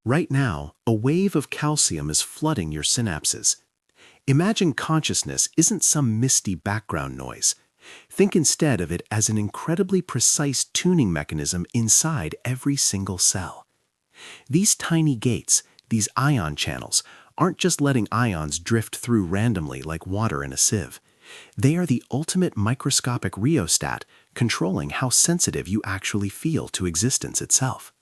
Right now, a wave of calcium is flooding your synapses. Imagine consciousness isn't some misty background noise. Think instead of it as an incredibly precise tuning mechanism inside every single cell. These tiny gates, these ion channels, aren't just letting ions drift through randomly like water in a sieve. They are the ultimate microscopic rheostat, controlling how sensitive you actually feel to existence itself.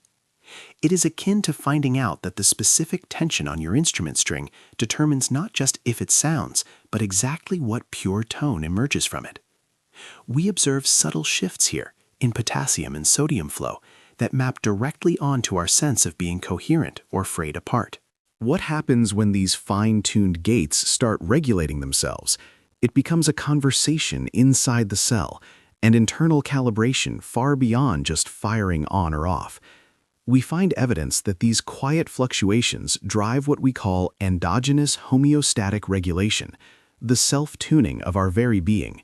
It is akin to finding out that the specific tension on your instrument string determines not just if it sounds, but exactly what pure tone emerges from it. We observe subtle shifts here in potassium and sodium flow that map directly onto our sense of being coherent or frayed apart. What happens when these fine-tuned gates start regulating themselves? It becomes a conversation inside the cell, an internal calibration far beyond just firing on or off. We find evidence that these quiet fluctuations drive what we call endogenous homeostatic regulation, the self-tuning of our very being.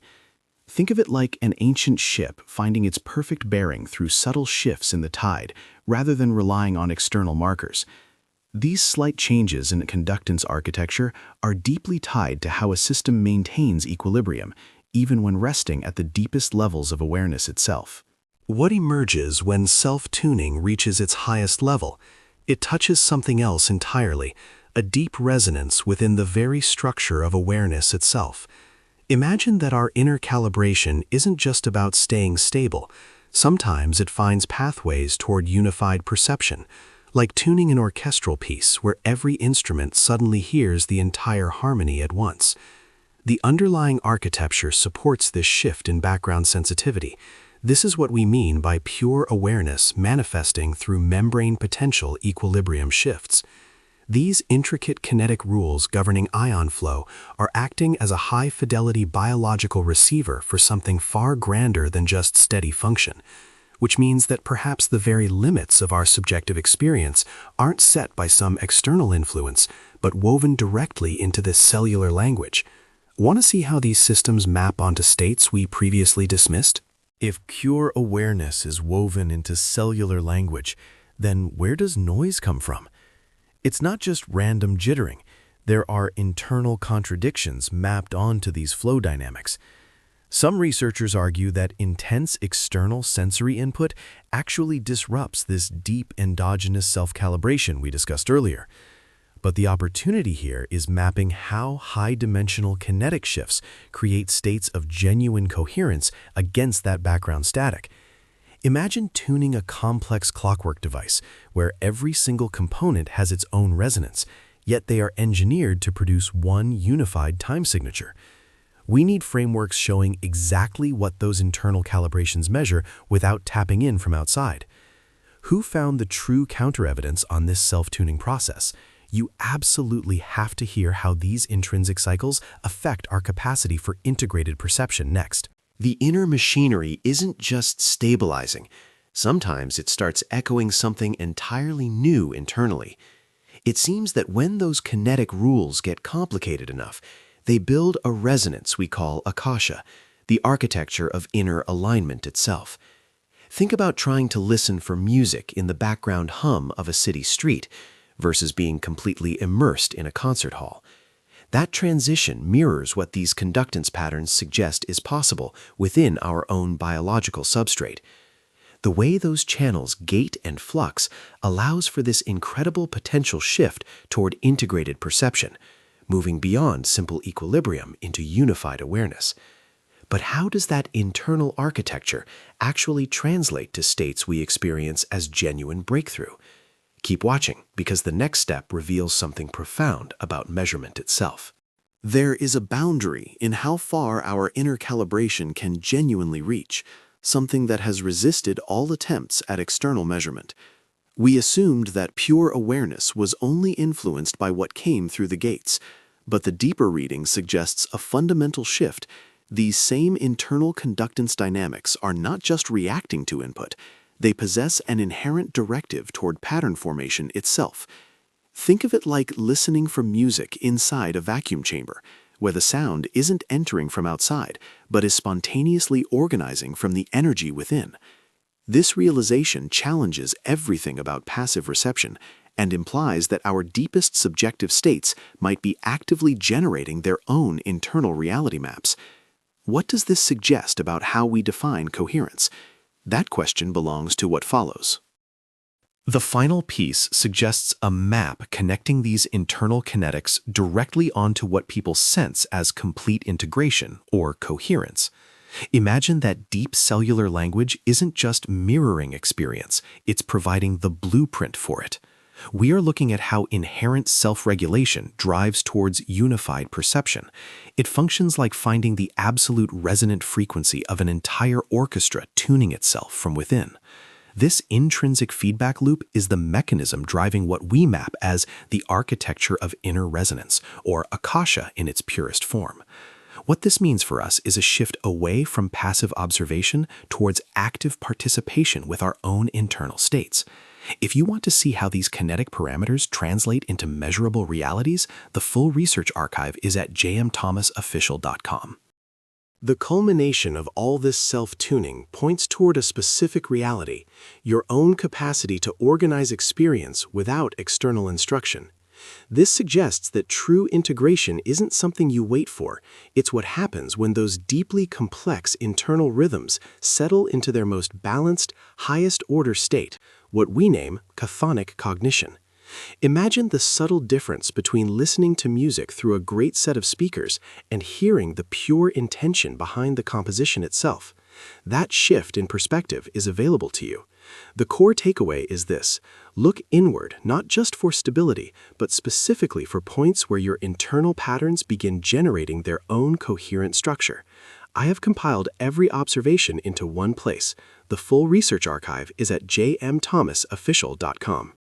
Think of it like an ancient ship finding its perfect bearing through subtle shifts in the tide, rather than relying on external markers. These slight changes in conductance architecture are deeply tied to how a system maintains equilibrium, even when resting at the deepest levels of awareness itself. What emerges when self-tuning reaches its highest level? It touches something else entirely, a deep resonance within the very structure of awareness itself. Imagine that our inner calibration isn't just about staying stable. Sometimes it finds pathways toward unified perception, like tuning an orchestral piece where every instrument suddenly hears the entire harmony at once. The underlying architecture supports this shift in background sensitivity. This is what we mean by pure awareness manifesting through membrane potential equilibrium shifts. These intricate kinetic rules governing ion flow are acting as a high-fidelity biological receiver for something far grander than just steady function, which means that perhaps the very limits of our subjective experience aren't set by some external influence, but woven directly into this cellular language. Want to see how these systems map onto states we previously dismissed? If pure awareness is woven into cellular language, then where does noise come from? It's not just random jittering. There are internal contradictions mapped onto these flow dynamics. Some researchers argue that intense external sensory input actually disrupts this deep endogenous self-calibration we discussed earlier. But the opportunity here is mapping how high-dimensional kinetic shifts create states of genuine coherence against that background static. Imagine tuning a complex clockwork device where every single component has its own resonance, yet they are engineered to produce one unified time signature. We need frameworks showing exactly what those internal calibrations measure without tapping in from outside. Who found the true counter-evidence on this self-tuning process? You absolutely have to hear how these intrinsic cycles affect our capacity for integrated perception next. The inner machinery isn't just stabilizing. Sometimes it starts echoing something entirely new internally. It seems that when those kinetic rules get complicated enough, they build a resonance we call akasha, the architecture of inner alignment itself. Think about trying to listen for music in the background hum of a city street versus being completely immersed in a concert hall. That transition mirrors what these conductance patterns suggest is possible within our own biological substrate. The way those channels gate and flux allows for this incredible potential shift toward integrated perception, moving beyond simple equilibrium into unified awareness. But how does that internal architecture actually translate to states we experience as genuine breakthrough? Keep watching, because the next step reveals something profound about measurement itself. There is a boundary in how far our inner calibration can genuinely reach, something that has resisted all attempts at external measurement. We assumed that pure awareness was only influenced by what came through the gates, but the deeper reading suggests a fundamental shift. These same internal conductance dynamics are not just reacting to input. They possess an inherent directive toward pattern formation itself. Think of it like listening for music inside a vacuum chamber, where the sound isn't entering from outside, but is spontaneously organizing from the energy within. This realization challenges everything about passive reception and implies that our deepest subjective states might be actively generating their own internal reality maps. What does this suggest about how we define coherence? That question belongs to what follows. The final piece suggests a map connecting these internal kinetics directly onto what people sense as complete integration, or coherence. Imagine that deep cellular language isn't just mirroring experience, it's providing the blueprint for it. We are looking at how inherent self-regulation drives towards unified perception. It functions like finding the absolute resonant frequency of an entire orchestra tuning itself from within. This intrinsic feedback loop is the mechanism driving what we map as the architecture of inner resonance, or akasha in its purest form. What this means for us is a shift away from passive observation towards active participation with our own internal states. If you want to see how these kinetic parameters translate into measurable realities, the full research archive is at jmthomasofficial.com. The culmination of all this self-tuning points toward a specific reality, your own capacity to organize experience without external instruction. This suggests that true integration isn't something you wait for, it's what happens when those deeply complex internal rhythms settle into their most balanced, highest-order state, what we name chthonic cognition. Imagine the subtle difference between listening to music through a great set of speakers and hearing the pure intention behind the composition itself. That shift in perspective is available to you. The core takeaway is this: look inward, not just for stability, but specifically for points where your internal patterns begin generating their own coherent structure. I have compiled every observation into one place. The full research archive is at jmthomasofficial.com.